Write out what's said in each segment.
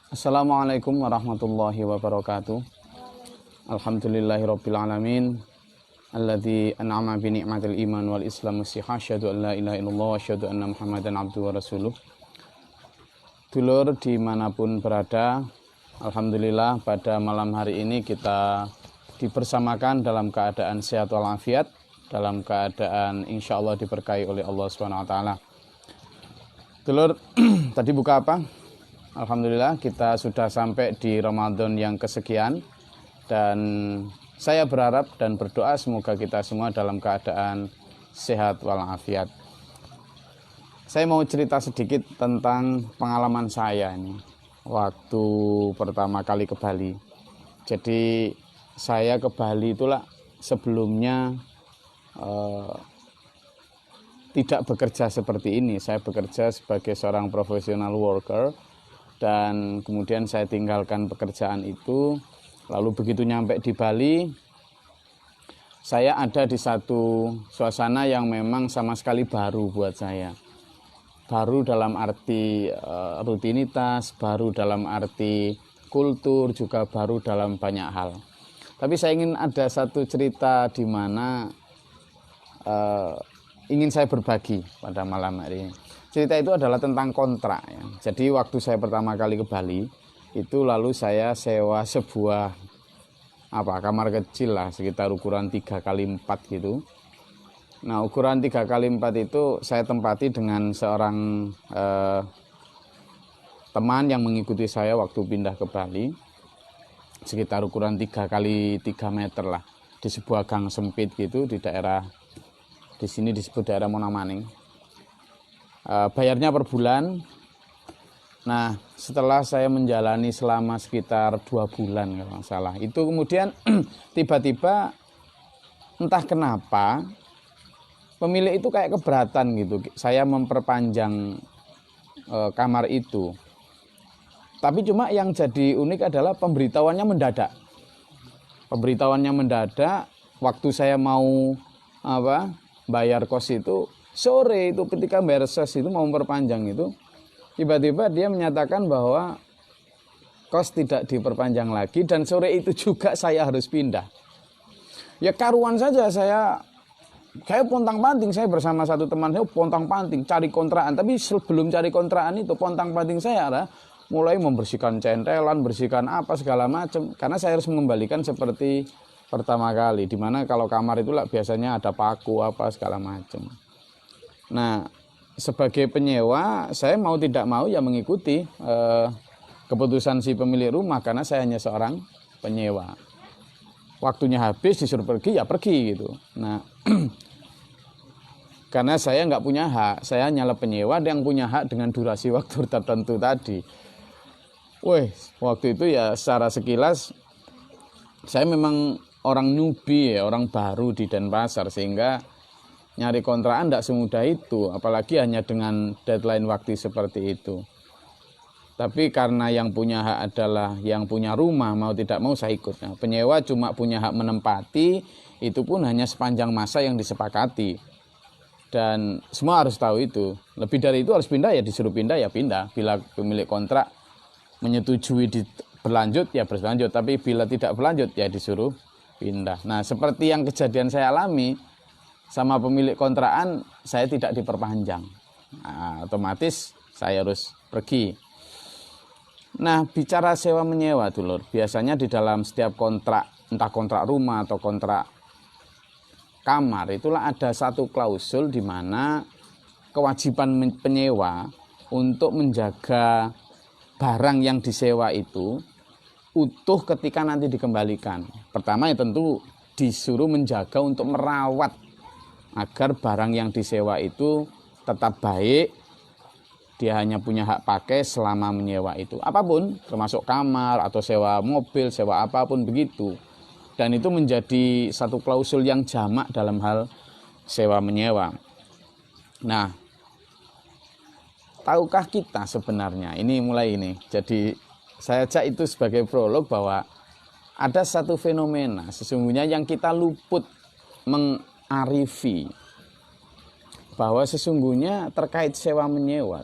Assalamualaikum warahmatullahi wabarakatuh. Alhamdulillahirabbil alamin alladzi an'ama bi ni'matil iman wal islam wa asyhadu an la ilaha illallah wa asyhadu anna muhammadan abduhu wa rasuluh. Dulur dimanapun berada, alhamdulillah pada malam hari ini kita dibersamakan dalam keadaan sehat walafiat, dalam keadaan insyaallah diberkahi oleh Allah Subhanahu wa taala. Dulur, tadi buka apa? Alhamdulillah kita sudah sampai di Ramadan yang kesekian, dan saya berharap dan berdoa semoga kita semua dalam keadaan sehat walafiat. Saya mau cerita sedikit tentang pengalaman saya ini waktu pertama kali ke Bali. Jadi saya ke Bali itulah sebelumnya tidak bekerja seperti ini. Saya bekerja sebagai seorang professional worker, dan kemudian saya tinggalkan pekerjaan itu. Lalu begitu nyampe di Bali, saya ada di satu suasana yang memang sama sekali baru buat saya. Baru dalam arti rutinitas, baru dalam arti kultur, juga baru dalam banyak hal. Tapi saya ingin ada satu cerita di mana ingin saya berbagi pada malam hari ini. Cerita itu adalah tentang kontrak ya. Jadi waktu saya pertama kali ke Bali itu, lalu saya sewa sebuah kamar kecil lah, sekitar ukuran 3x4 gitu. Nah, ukuran 3x4 itu saya tempati dengan seorang teman yang mengikuti saya waktu pindah ke Bali, sekitar ukuran 3x3 meter lah, di sebuah gang sempit gitu di daerah, di sini disebut daerah Monamaning. Bayarnya per bulan. Nah, setelah saya menjalani selama sekitar 2 bulan kalau nggak salah, itu kemudian tiba-tiba entah kenapa pemilik itu kayak keberatan gitu saya memperpanjang kamar itu. Tapi cuma yang jadi unik adalah pemberitahuannya mendadak. Pemberitahuannya mendadak waktu saya mau bayar kos itu. Sore itu ketika bayar ses itu mau memperpanjang itu, tiba-tiba dia menyatakan bahwa kos tidak diperpanjang lagi, dan sore itu juga saya harus pindah. Ya karuan saja saya pontang-panting, saya bersama satu teman saya pontang-panting cari kontrakan. Tapi sebelum cari kontrakan itu pontang-panting saya adalah mulai membersihkan centelan, bersihkan apa segala macam, karena saya harus mengembalikan seperti pertama kali, dimana kalau kamar itu biasanya ada paku apa segala macam. Nah, sebagai penyewa, saya mau tidak mau ya mengikuti keputusan si pemilik rumah, karena saya hanya seorang penyewa. Waktunya habis disuruh pergi ya pergi gitu. Nah, karena saya nggak punya hak, saya hanyalah penyewa yang punya hak dengan durasi waktu tertentu tadi. Waktu itu ya secara sekilas saya memang orang newbie ya, orang baru di Denpasar, sehingga nyari kontrakan tidak semudah itu, apalagi hanya dengan deadline waktu seperti itu. Tapi karena yang punya hak adalah yang punya rumah, mau tidak mau saya ikut. Nah, penyewa cuma punya hak menempati, itu pun hanya sepanjang masa yang disepakati. Dan semua harus tahu itu. Lebih dari itu harus pindah ya disuruh pindah ya pindah. Bila pemilik kontrak menyetujui berlanjut ya berlanjut, tapi bila tidak berlanjut ya disuruh pindah. Nah, seperti yang kejadian saya alami sama pemilik kontrakan, saya tidak diperpanjang. Nah, otomatis saya harus pergi. Nah, bicara sewa menyewa dulur, biasanya di dalam setiap kontrak, entah kontrak rumah atau kontrak kamar, itulah ada satu klausul di mana kewajiban penyewa untuk menjaga barang yang disewa itu utuh ketika nanti dikembalikan. Pertama ya tentu disuruh menjaga untuk merawat agar barang yang disewa itu tetap baik, dia hanya punya hak pakai selama menyewa itu. Apapun, termasuk kamar atau sewa mobil, sewa apapun begitu. Dan itu menjadi satu klausul yang jamak dalam hal sewa menyewa. Nah, tahukah kita sebenarnya, ini mulai ini. Jadi saya ajak itu sebagai prolog bahwa ada satu fenomena sesungguhnya yang kita luput arifi, bahwa sesungguhnya terkait sewa menyewa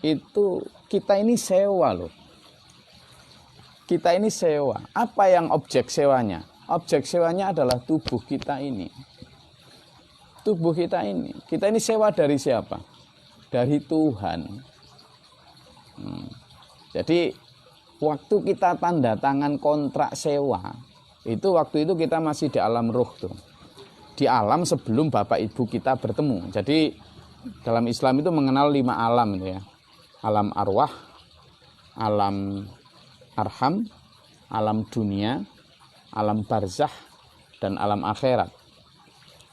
itu kita ini sewa loh. Kita ini sewa. Apa yang objek sewanya? Objek sewanya adalah tubuh kita ini. Tubuh kita ini. Kita ini sewa dari siapa? Dari Tuhan. Jadi waktu kita tanda tangan kontrak sewa, itu waktu itu kita masih di alam ruh tuh. Di alam sebelum bapak ibu kita bertemu. Jadi dalam Islam itu mengenal 5 alam itu ya. Alam arwah, alam arham, alam dunia, alam barzah, dan alam akhirat.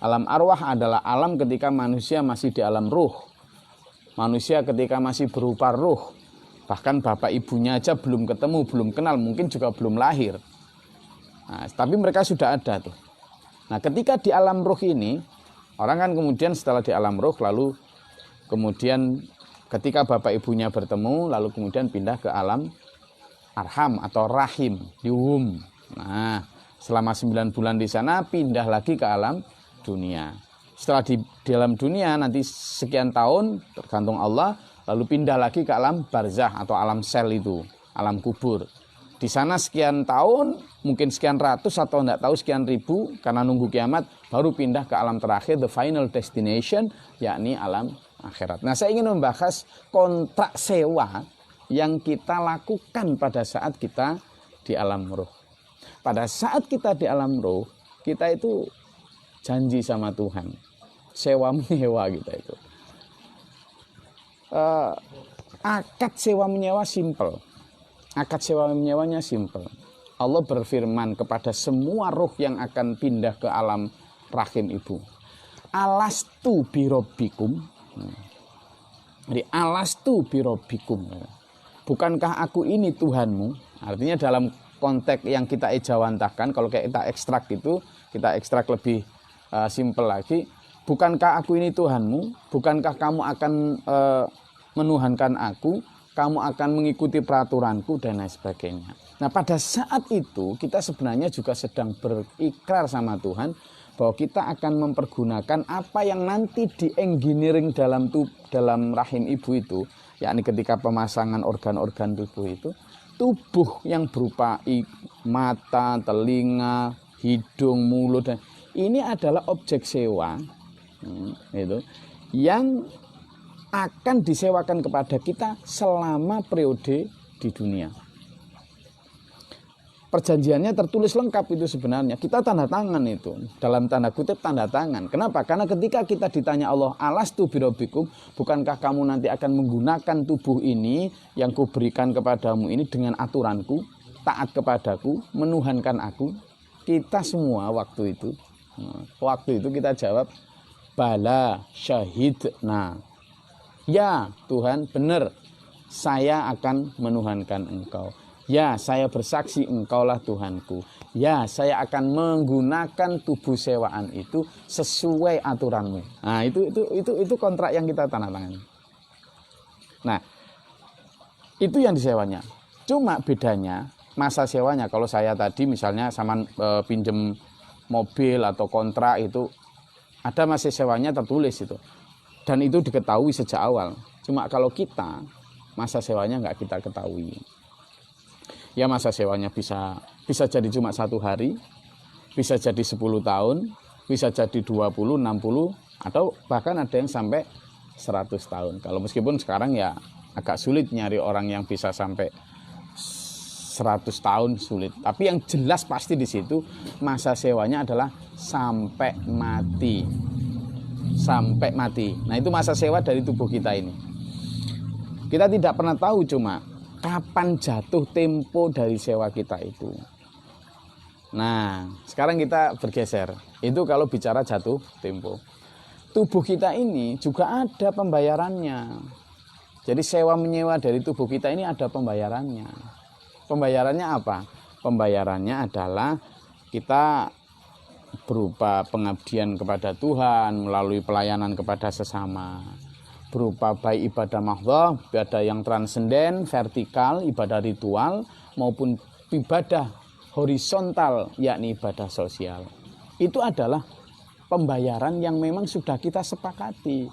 Alam arwah adalah alam ketika manusia masih di alam ruh. Manusia ketika masih berupa ruh. Bahkan bapak ibunya aja belum ketemu, belum kenal, mungkin juga belum lahir. Nah, tapi mereka sudah ada tuh. Nah, ketika di alam ruh ini, orang kan kemudian setelah di alam ruh, lalu kemudian ketika bapak ibunya bertemu, lalu kemudian pindah ke alam arham atau rahim, di womb. Nah, selama 9 bulan di sana, pindah lagi ke alam dunia. Setelah di dalam dunia, nanti sekian tahun, tergantung Allah, lalu pindah lagi ke alam barzah atau alam sel itu, alam kubur. Di sana sekian tahun, mungkin sekian ratus atau enggak tahu sekian ribu, karena nunggu kiamat, baru pindah ke alam terakhir, the final destination, yakni alam akhirat. Nah, saya ingin membahas kontrak sewa yang kita lakukan pada saat kita di alam ruh. Pada saat kita di alam ruh, kita itu janji sama Tuhan. Sewa menyewa kita itu. Akad sewa menyewa simple. Akad sewa menyewanya simple. Allah berfirman kepada semua ruh yang akan pindah ke alam rahim ibu. Alastu birobbikum. Jadi alastu birobbikum. Bukankah aku ini Tuhanmu? Artinya dalam konteks yang kita ejawantahkan, kalau kita ekstrak itu, kita ekstrak lebih simple lagi. Bukankah aku ini Tuhanmu? Bukankah kamu akan menuhankan aku? Kamu akan mengikuti peraturanku dan lain sebagainya. Nah, pada saat itu kita sebenarnya juga sedang berikrar sama Tuhan bahwa kita akan mempergunakan apa yang nanti di-engineering dalam rahim ibu itu, yakni ketika pemasangan organ-organ tubuh itu, tubuh yang berupa mata, telinga, hidung, mulut, dan ini adalah objek sewa itu yang akan disewakan kepada kita selama periode di dunia. Perjanjiannya tertulis lengkap itu sebenarnya. Kita tanda tangan itu. Dalam tanda kutip tanda tangan. Kenapa? Karena ketika kita ditanya Allah, alastu birobbikum, bukankah kamu nanti akan menggunakan tubuh ini yang kuberikan kepadamu ini dengan aturanku, taat kepadaku, menuhankan aku. Kita semua waktu itu kita jawab, bala syahidna. Ya Tuhan, benar, saya akan menuhankan Engkau. Ya, saya bersaksi Engkaulah Tuhanku. Ya, saya akan menggunakan tubuh sewaan itu sesuai aturanmu. Nah, itu kontrak yang kita tanda tangan. Nah, itu yang disewanya. Cuma bedanya masa sewanya, kalau saya tadi misalnya sama pinjem mobil atau kontrak itu ada masa sewanya tertulis itu. Dan itu diketahui sejak awal. Cuma kalau kita, masa sewanya nggak kita ketahui. Ya masa sewanya bisa jadi cuma 1 hari, bisa jadi 10 tahun, bisa jadi 20, 60, atau bahkan ada yang sampai 100 tahun. Kalau meskipun sekarang ya agak sulit nyari orang yang bisa sampai 100 tahun, sulit. Tapi yang jelas pasti di situ masa sewanya adalah sampai mati. Sampai mati. Nah, itu masa sewa dari tubuh kita ini. Kita tidak pernah tahu cuma kapan jatuh tempo dari sewa kita itu. Nah, sekarang kita bergeser. Itu kalau bicara jatuh tempo. Tubuh kita ini juga ada pembayarannya. Jadi sewa menyewa dari tubuh kita ini ada pembayarannya. Pembayarannya apa? Pembayarannya adalah kita berupa pengabdian kepada Tuhan, melalui pelayanan kepada sesama, berupa baik ibadah mahdhah, ibadah yang transenden, vertikal, ibadah ritual, maupun ibadah horizontal, yakni ibadah sosial. Itu adalah pembayaran yang memang sudah kita sepakati,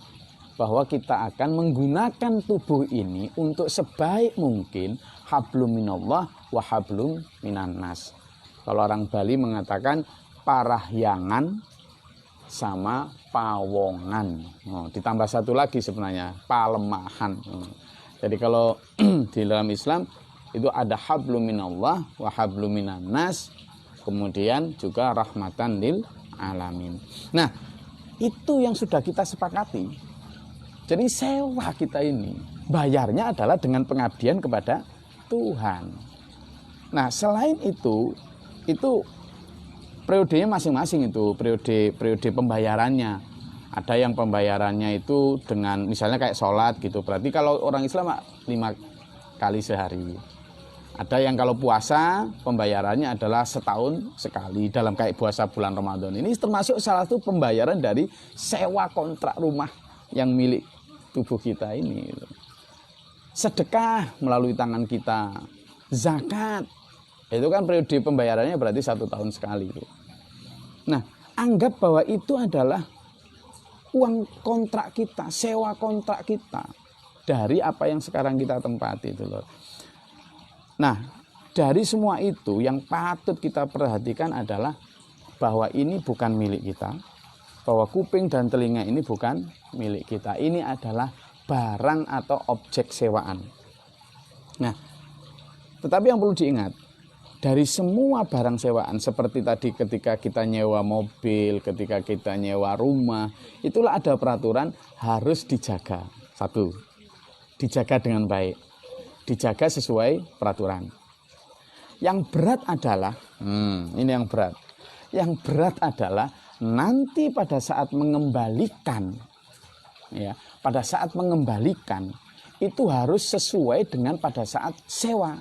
bahwa kita akan menggunakan tubuh ini untuk sebaik mungkin hablum minallah wa hablum minan nas. Kalau orang Bali mengatakan parahyangan sama pawongan. Ditambah satu lagi sebenarnya, palemahan. Jadi kalau di dalam Islam itu ada hablum minallah wa hablum minan nas, kemudian juga rahmatan lil alamin. Nah, itu yang sudah kita sepakati. Jadi sewa kita ini bayarnya adalah dengan pengabdian kepada Tuhan. Nah, selain itu periodenya masing-masing, itu periode pembayarannya. Ada yang pembayarannya itu dengan misalnya kayak sholat gitu. Berarti kalau orang Islam 5 kali sehari. Ada yang kalau puasa pembayarannya adalah setahun sekali dalam kayak puasa bulan Ramadan. Ini termasuk salah satu pembayaran dari sewa kontrak rumah yang milik tubuh kita ini. Sedekah melalui tangan kita, zakat, itu kan periode pembayarannya berarti 1 tahun sekali. Nah, anggap bahwa itu adalah uang kontrak kita, sewa kontrak kita dari apa yang sekarang kita tempati itu loh. Nah, dari semua itu yang patut kita perhatikan adalah bahwa ini bukan milik kita, bahwa kuping dan telinga ini bukan milik kita. Ini adalah barang atau objek sewaan. Nah, tetapi yang perlu diingat, dari semua barang sewaan seperti tadi ketika kita nyewa mobil, ketika kita nyewa rumah, itulah ada peraturan harus dijaga. 1, dijaga dengan baik, dijaga sesuai peraturan. Yang berat adalah, ini yang berat. Yang berat adalah nanti pada saat mengembalikan, ya, pada saat mengembalikan itu harus sesuai dengan pada saat sewa.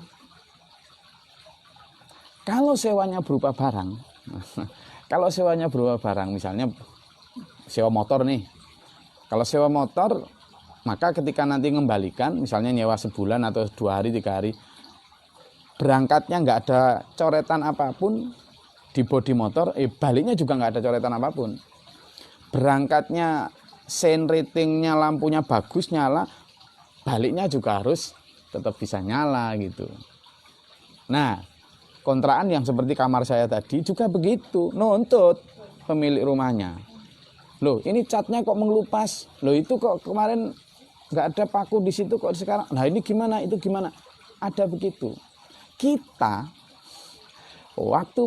Kalau sewanya berupa barang, misalnya sewa motor nih. Kalau sewa motor, maka ketika nanti mengembalikan, misalnya nyewa sebulan atau 2 hari, 3 hari, berangkatnya nggak ada coretan apapun di bodi motor, baliknya juga nggak ada coretan apapun. Berangkatnya sein ratingnya, lampunya bagus, nyala, baliknya juga harus tetap bisa nyala gitu. Nah, kontrakan yang seperti kamar saya tadi juga begitu, nuntut pemilik rumahnya. Loh, ini catnya kok mengelupas. Loh, itu kok kemarin nggak ada paku di situ, kok sekarang. Nah, ini gimana, itu gimana? Ada begitu. Kita waktu